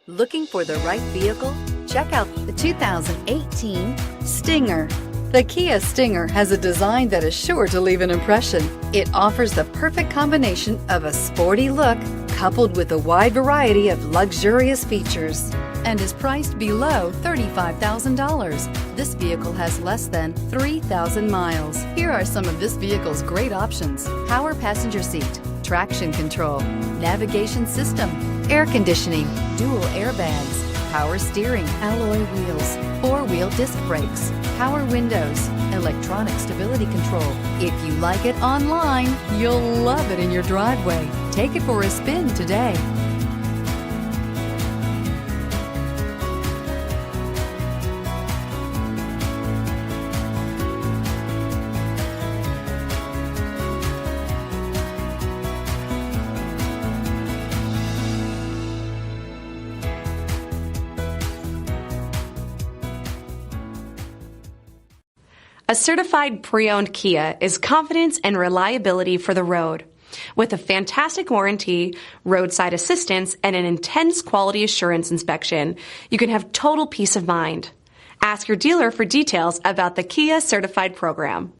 Looking for the right vehicle? Check out the 2018 Stinger. The Kia Stinger has a design that is sure to leave an impression. It offers the perfect combination of a sporty look coupled with a wide variety of luxurious features and is priced below $35,000. This vehicle has less than 3,000 miles. Here are some of this vehicle's great options: power passenger seat, traction control, navigation system, air conditioning, dual airbags, power steering, alloy wheels, four-wheel disc brakes, power windows, electronic stability control. If you like it online, you'll love it in your driveway. Take it for a spin today. A certified pre-owned Kia is confidence and reliability for the road. With a fantastic warranty, roadside assistance, and an intense quality assurance inspection, you can have total peace of mind. Ask your dealer for details about the Kia Certified program.